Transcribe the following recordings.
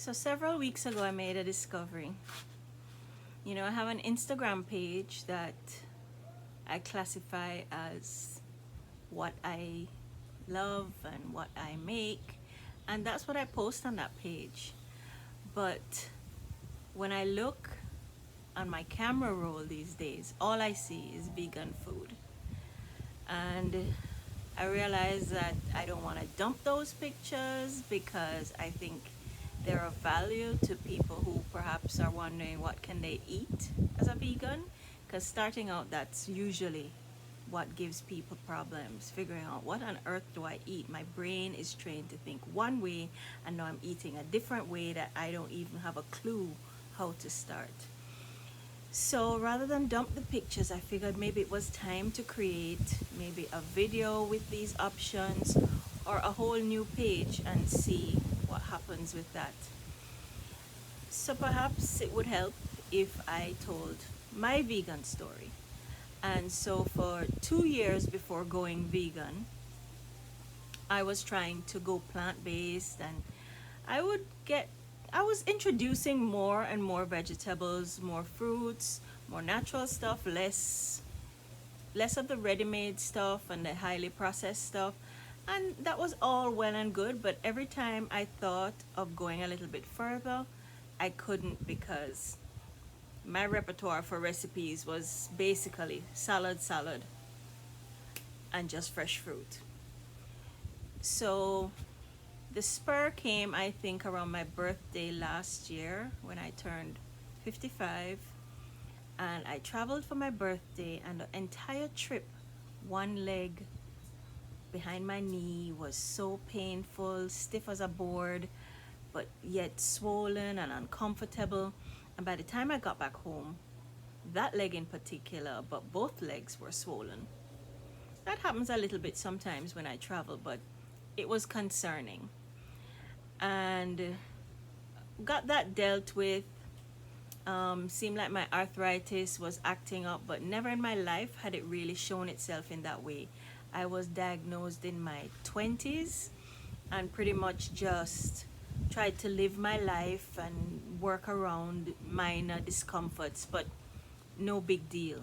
So several weeks ago, I made a discovery. I have an Instagram page that I classify as what I love and what I make, and that's what I post on that page. But when I look on my camera roll these days, all I see is vegan food. And I realize that I don't want to dump those pictures because I think they're of value to people who perhaps are wondering what can they eat as a vegan, because starting out, that's usually what gives people problems, figuring out what on earth do I eat. My brain is trained to think one way, and now I'm eating a different way that I don't even have a clue how to start. So rather than dump the pictures, I figured maybe it was time to create maybe a video with these options or a whole new page and see what happens with that. So perhaps it would help if I told my vegan story. And so for 2 years before going vegan, I was trying to go plant-based, and I would get I was introducing more and more vegetables, more fruits, more natural stuff, less of the ready-made stuff and the highly processed stuff. And that was all well and good, but every time I thought of going a little bit further, I couldn't, because my repertoire for recipes was basically salad, and just fresh fruit. So the spur came, I think, around my birthday last year when I turned 55. And I traveled for my birthday, and the entire trip, one leg behind my knee was so painful, stiff as a board, but yet swollen and uncomfortable. And by the time I got back home, that leg in particular, but both legs were swollen. That happens a little bit sometimes when I travel, but it was concerning. And got that dealt with. Seemed like my arthritis was acting up, but never in my life had it really shown itself in that way. I was diagnosed in my 20s and pretty much just tried to live my life and work around minor discomforts, but no big deal.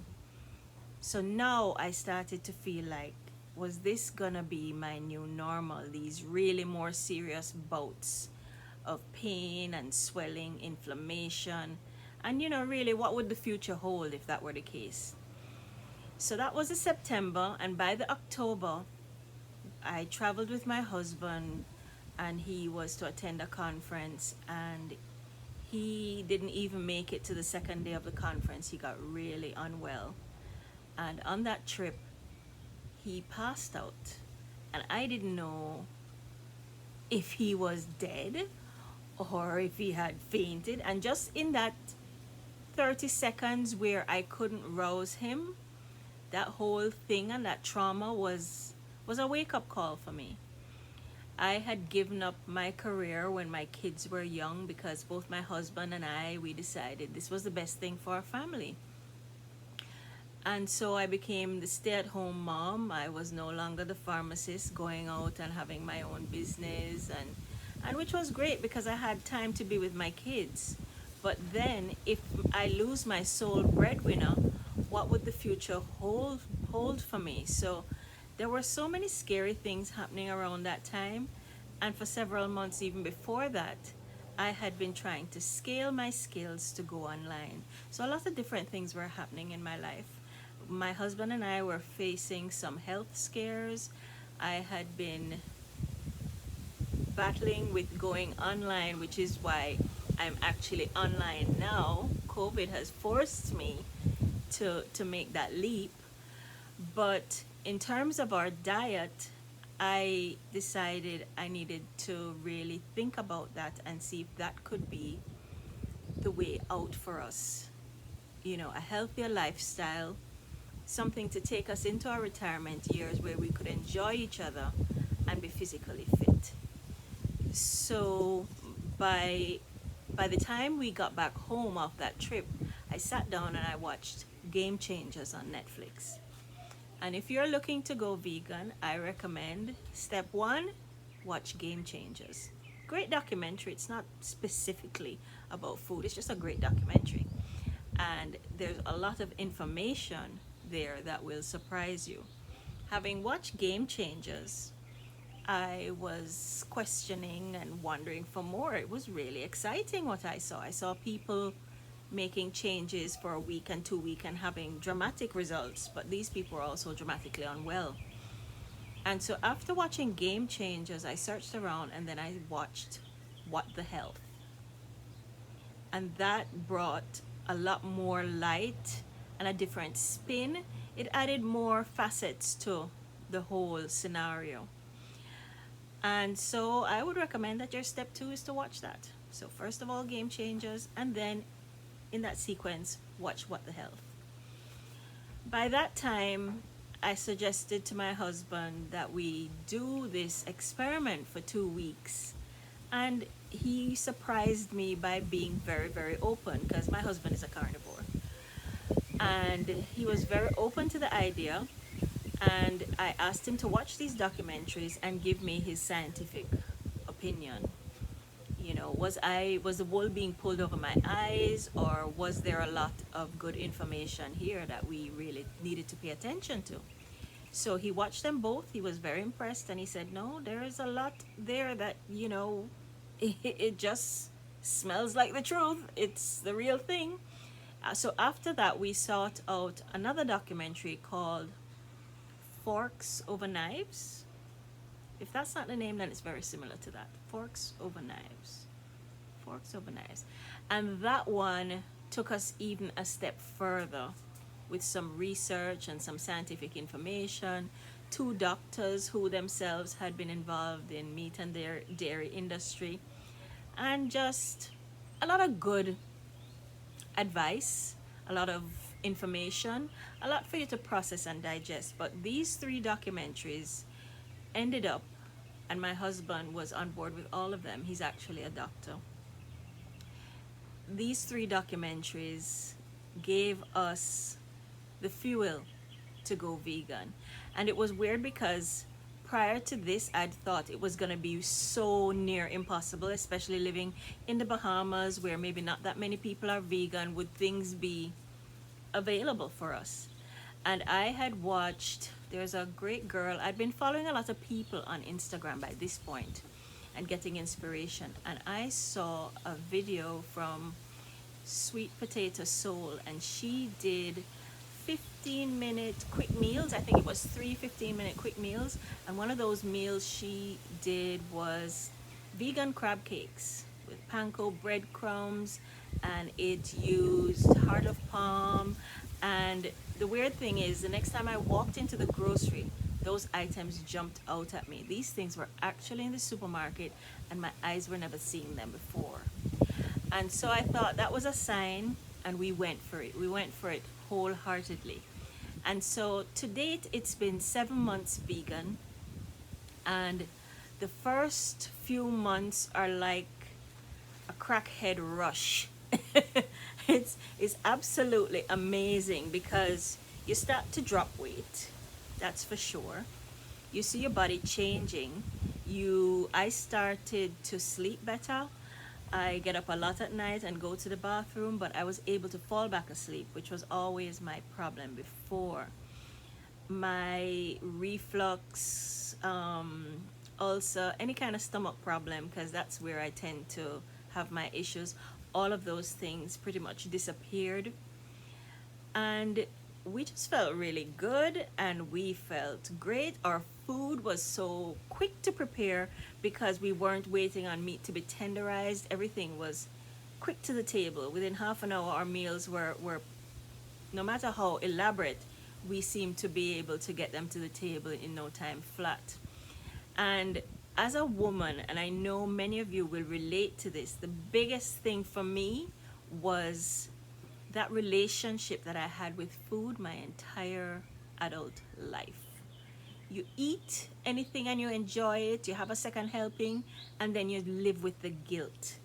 So now I started to feel like, was this gonna be my new normal? These really more serious bouts of pain and swelling, inflammation, and really, what would the future hold if that were the case? So that was in September, and by the October, I traveled with my husband, and he was to attend a conference, and he didn't even make it to the second day of the conference. He got really unwell. And on that trip, he passed out. And I didn't know if he was dead or if he had fainted. And just in that 30 seconds where I couldn't rouse him, that whole thing and that trauma was a wake-up call for me. I had given up my career when my kids were young because both my husband and we decided this was the best thing for our family. And so I became the stay-at-home mom. I was no longer the pharmacist going out and having my own business, and which was great because I had time to be with my kids. But then if I lose my sole breadwinner, what would the future hold for me? So there were so many scary things happening around that time. And for several months even before that, I had been trying to scale my skills to go online. So a lot of different things were happening in my life. My husband and I were facing some health scares. I had been battling with going online, which is why I'm actually online now. COVID has forced me to make that leap. But in terms of our diet, I decided I needed to really think about that and see if that could be the way out for us. A healthier lifestyle, something to take us into our retirement years where we could enjoy each other and be physically fit. So by the time we got back home off that trip, I sat down and I watched Game Changers on Netflix. And if you're looking to go vegan, I recommend step one, watch Game Changers. great documentary. It's not specifically about food, it's just a great documentary. And there's a lot of information there that will surprise you. Having watched Game Changers, I was questioning and wondering for more. It was really exciting what I saw. I saw people making changes for a week and 2 week and having dramatic results, but these people were also dramatically unwell. And so after watching Game Changers, I searched around and then I watched What the Health. And that brought a lot more light and a different spin. It added more facets to the whole scenario. And so I would recommend that your step 2 is to watch that. So first of all, Game Changers, and then in that sequence, watch What the Health. By that time, I suggested to my husband that we do this experiment for 2 weeks. And he surprised me by being very, very open, because my husband is a carnivore. And he was very open to the idea. And I asked him to watch these documentaries and give me his scientific opinion. You know, was the wool being pulled over my eyes, or was there a lot of good information here that we really needed to pay attention to? So he watched them both. He was very impressed, and he said, no, there is a lot there that, you know, it just smells like the truth. It's the real thing. So after that, we sought out another documentary called Forks Over Knives. If that's not the name, then it's very similar to that. Forks Over Knives. Forks Over Knives. And that one took us even a step further with some research and some scientific information. 2 doctors who themselves had been involved in meat and dairy industry. And just a lot of good advice, a lot of information, a lot for you to process and digest. But these 3 documentaries ended up, and my husband was on board with all of them. He's actually a doctor. These 3 documentaries gave us the fuel to go vegan. And it was weird because prior to this, I'd thought it was going to be so near impossible, especially living in the Bahamas where maybe not that many people are vegan. Would things be available for us? And I had watched, there's a great girl, I'd been following a lot of people on Instagram by this point and getting inspiration, and I saw a video from Sweet Potato Soul, and she did 15-minute quick meals. I think it was 3 15-minute quick meals, and one of those meals she did was vegan crab cakes with panko breadcrumbs, and it used heart of palm. And the weird thing is, the next time I walked into the grocery, those items jumped out at me. These things were actually in the supermarket and my eyes were never seeing them before. And so I thought that was a sign, and we went for it. We went for it wholeheartedly. And so to date, it's been 7 months vegan, and the first few months are like a crackhead rush. It's absolutely amazing because you start to drop weight, that's for sure. You see your body changing. I started to sleep better. I get up a lot at night and go to the bathroom, but I was able to fall back asleep, which was always my problem before. My reflux, ulcer, any kind of stomach problem, because that's where I tend to have my issues, all of those things pretty much disappeared. And we just felt really good, and we felt great. Our food was so quick to prepare because we weren't waiting on meat to be tenderized. Everything was quick to the table. Within half an hour, our meals were no matter how elaborate, we seemed to be able to get them to the table in no time flat. And as a woman, and I know many of you will relate to this, the biggest thing for me was that relationship that I had with food my entire adult life. You eat anything and you enjoy it, you have a second helping, and then you live with the guilt.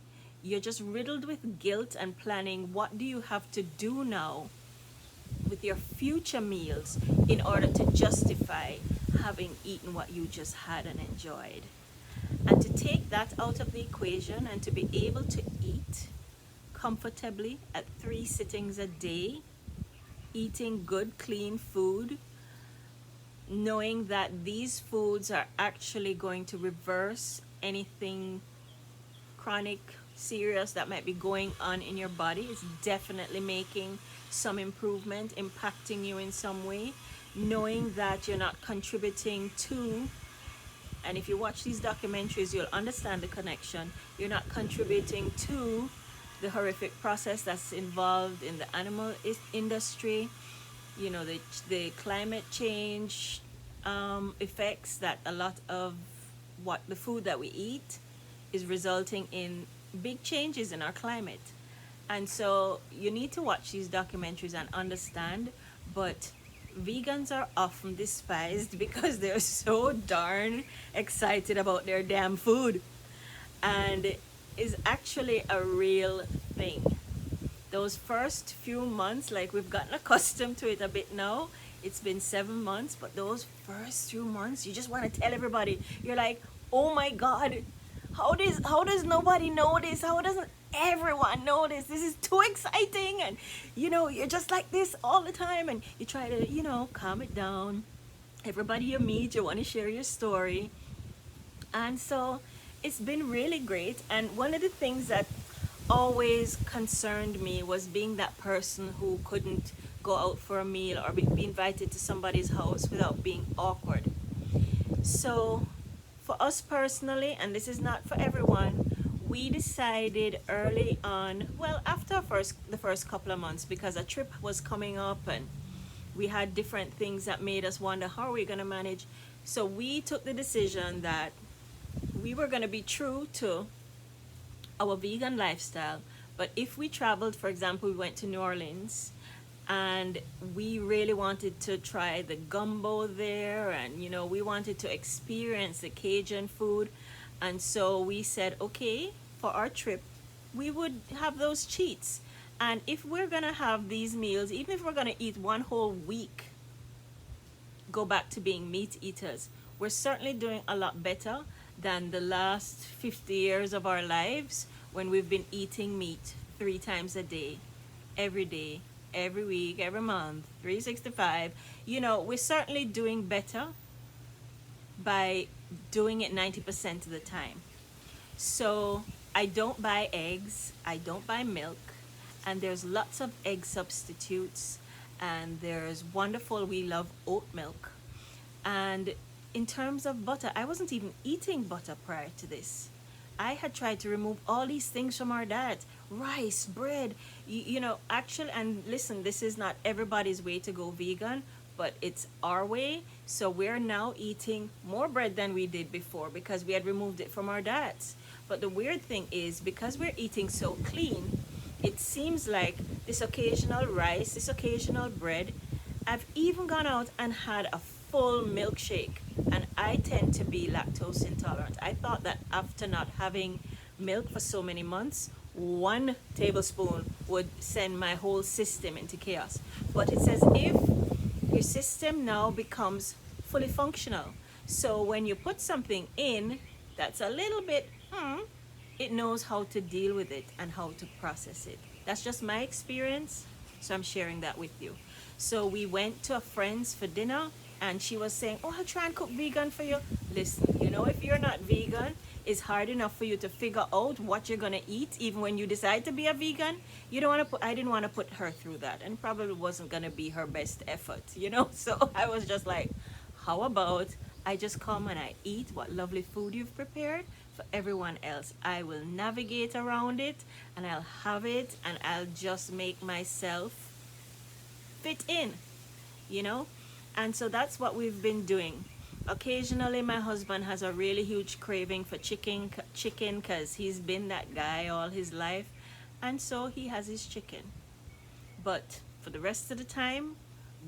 You're just riddled with guilt and planning, what do you have to do now with your future meals in order to justify having eaten what you just had and enjoyed. And to take that out of the equation and to be able to eat comfortably at 3 sittings a day, eating good, clean food, knowing that these foods are actually going to reverse anything chronic, serious that might be going on in your body, is definitely making some improvement, impacting you in some way, knowing that you're not contributing to, and if you watch these documentaries, you'll understand the connection. You're not contributing to the horrific process that's involved in the animal industry, the climate change effects, that a lot of what the food that we eat is resulting in big changes in our climate. And so you need to watch these documentaries and understand. But vegans are often despised because they're so darn excited about their damn food, and is actually a real thing. Those first few months, like, we've gotten accustomed to it a bit now. It's been 7 months, but those first few months, you just want to tell everybody. You're like, oh my God, how does nobody know this? How doesn't everyone know this? This is too exciting. And you're just like this all the time, and you try to calm it down. Everybody you meet, you want to share your story. And so it's been really great. And one of the things that always concerned me was being that person who couldn't go out for a meal or be invited to somebody's house without being awkward. So for us personally, and this is not for everyone, we decided early on, well, after the first couple of months, because a trip was coming up and we had different things that made us wonder, how are we going to manage? So we took the decision that we were going to be true to our vegan lifestyle. But if we traveled, for example, we went to New Orleans and we really wanted to try the gumbo there, and we wanted to experience the Cajun food. And so we said, okay, for our trip we would have those cheats. And if we're gonna have these meals, even if we're gonna eat one whole week, go back to being meat eaters, we're certainly doing a lot better than the last 50 years of our lives when we've been eating meat 3 times a day, every week, every month, 365. We're certainly doing better by doing it 90% of the time. So I don't buy eggs, I don't buy milk, and there's lots of egg substitutes, and there's wonderful, we love oat milk. And in terms of butter, I wasn't even eating butter prior to this. I had tried to remove all these things from our diet: rice, bread, actually. And listen, this is not everybody's way to go vegan, but it's our way. So we're now eating more bread than we did before because we had removed it from our diets. But the weird thing is, because we're eating so clean, it seems like this occasional rice, this occasional bread. I've even gone out and had a full milkshake, and I tend to be lactose intolerant. I thought that after not having milk for so many months, 1 tablespoon would send my whole system into chaos. But it's as if your system now becomes fully functional. So when you put something in that's a little bit, it knows how to deal with it and how to process it. That's just my experience, so I'm sharing that with you. So we went to a friend's for dinner, and she was saying, oh, I'll try and cook vegan for you. Listen, if you're not vegan, it's hard enough for you to figure out what you're gonna eat, even when you decide to be a vegan. I didn't want to put her through that, and probably wasn't gonna be her best effort, So I was just like, how about I just come and I eat what lovely food you've prepared for everyone else. I will navigate around it, and I'll have it, and I'll just make myself fit in, you know? And so that's what we've been doing. Occasionally my husband has a really huge craving for chicken because he's been that guy all his life, and so he has his chicken. But for the rest of the time,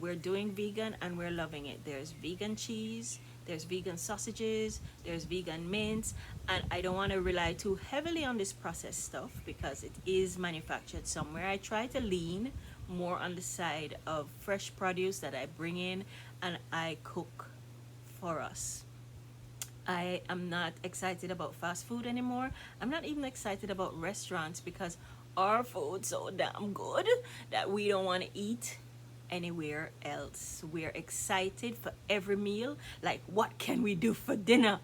we're doing vegan and we're loving it. There's vegan cheese, there's vegan sausages, there's vegan mints, and I don't want to rely too heavily on this processed stuff because it is manufactured somewhere. I try to lean more on the side of fresh produce that I bring in and I cook for us. I am not excited about fast food anymore. I'm not even excited about restaurants because our food's so damn good that we don't want to eat anywhere else. We're excited for every meal. Like, what can we do for dinner?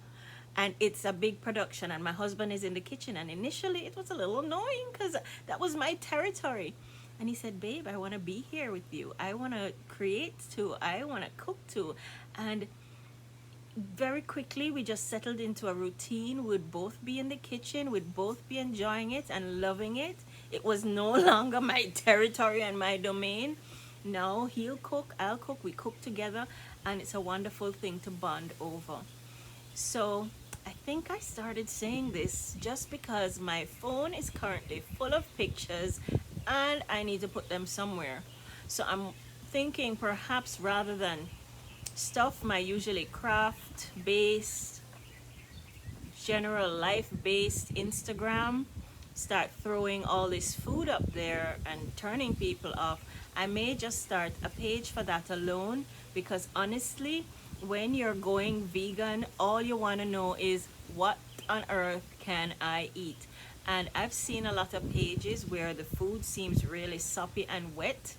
And it's a big production, and my husband is in the kitchen. And initially, it was a little annoying because that was my territory. And he said, "Babe, I want to be here with you. I want to create too. I want to cook too." And very quickly we just settled into a routine. We'd both be in the kitchen, we'd both be enjoying it and loving it. It was no longer my territory and my domain. No, he'll cook, I'll cook, we cook together, and it's a wonderful thing to bond over. So I think I started saying this just because my phone is currently full of pictures and I need to put them somewhere. So I'm thinking perhaps rather than stuff my usually craft based, general life based Instagram, start throwing all this food up there and turning people off, I may just start a page for that alone, because honestly, when you're going vegan, all you want to know is what on earth can I eat? And I've seen a lot of pages where the food seems really soppy and wet,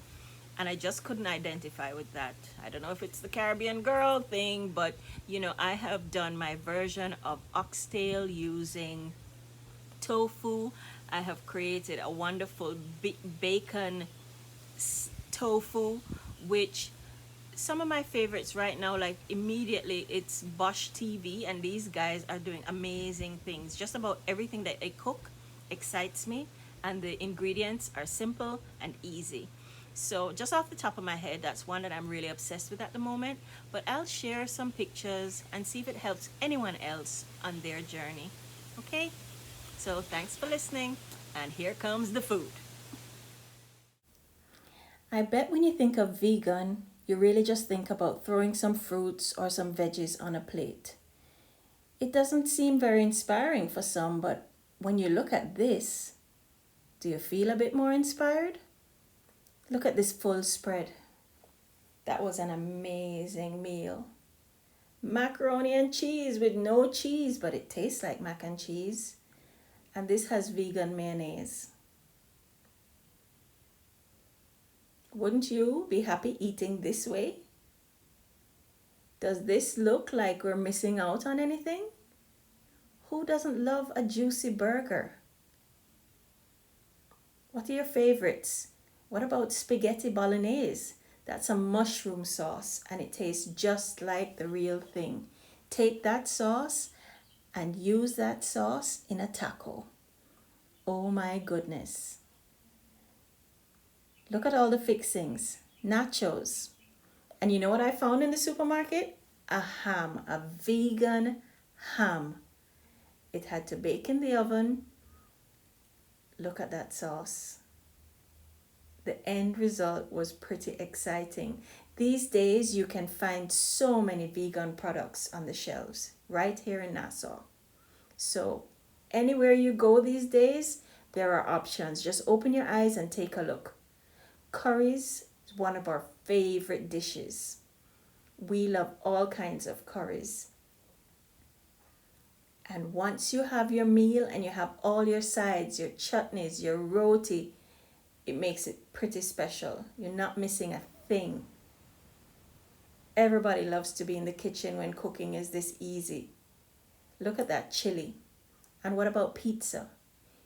and I just couldn't identify with that. I don't know if it's the Caribbean girl thing, but I have done my version of oxtail using tofu. I have created a wonderful bacon tofu, which some of my favorites right now, like immediately, it's Bosch TV, and these guys are doing amazing things. Just about everything that they cook excites me, and the ingredients are simple and easy. So, just off the top of my head, that's one that I'm really obsessed with at the moment. But I'll share some pictures and see if it helps anyone else on their journey. Okay? So, thanks for listening, and here comes the food. I bet when you think of vegan, you really just think about throwing some fruits or some veggies on a plate. It doesn't seem very inspiring for some, but when you look at this, do you feel a bit more inspired? Look at this full spread. That was an amazing meal. Macaroni and cheese with no cheese, but it tastes like mac and cheese. And this has vegan mayonnaise. Wouldn't you be happy eating this way? Does this look like we're missing out on anything? Who doesn't love a juicy burger? What are your favorites? What about spaghetti bolognese? That's a mushroom sauce and it tastes just like the real thing. Take that sauce and use that sauce in a taco. Oh my goodness. Look at all the fixings. Nachos. And you know what I found in the supermarket? A ham, a vegan ham. It had to bake in the oven. Look at that sauce. The end result was pretty exciting. These days you can find so many vegan products on the shelves right here in Nassau. So anywhere you go these days, there are options. Just open your eyes and take a look. Curries is one of our favorite dishes. We love all kinds of curries. And once you have your meal and you have all your sides, your chutneys, your roti, it makes it pretty special. You're not missing a thing. Everybody loves to be in the kitchen when cooking is this easy. Look at that chili. And what about pizza?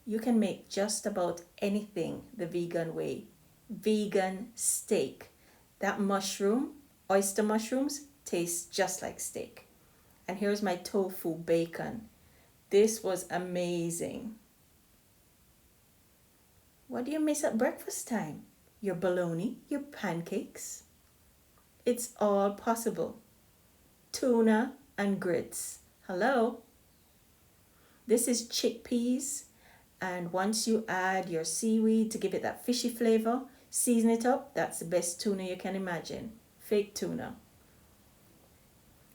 You can make just about anything the vegan way. Vegan steak. That mushroom, oyster mushrooms, tastes just like steak. And here's my tofu bacon. This was amazing. What do you miss at breakfast time? Your bologna, your pancakes? It's all possible. Tuna and grits. Hello? This is chickpeas. And once you add your seaweed to give it that fishy flavor, season it up, that's the best tuna you can imagine. Fake tuna.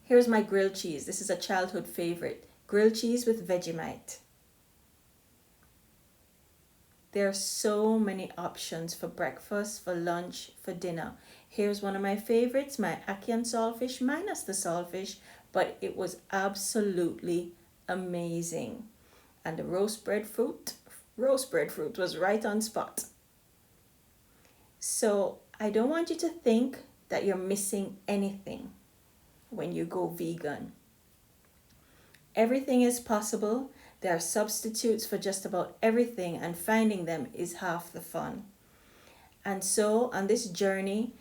Here's my grilled cheese. This is a childhood favorite. Grilled cheese with Vegemite. There are so many options for breakfast, for lunch, for dinner. Here's one of my favorites, my ackee and saltfish minus the saltfish, but it was absolutely amazing. And the roast breadfruit was right on spot. So I don't want you to think that you're missing anything when you go vegan. Everything is possible. There are substitutes for just about everything, and finding them is half the fun. And so on this journey,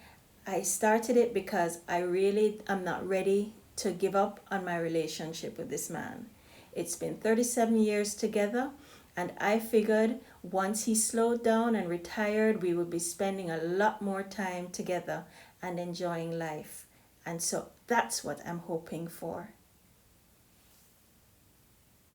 I started it because I really am not ready to give up on my relationship with this man. It's been 37 years together, and I figured once he slowed down and retired, we would be spending a lot more time together and enjoying life. And so that's what I'm hoping for.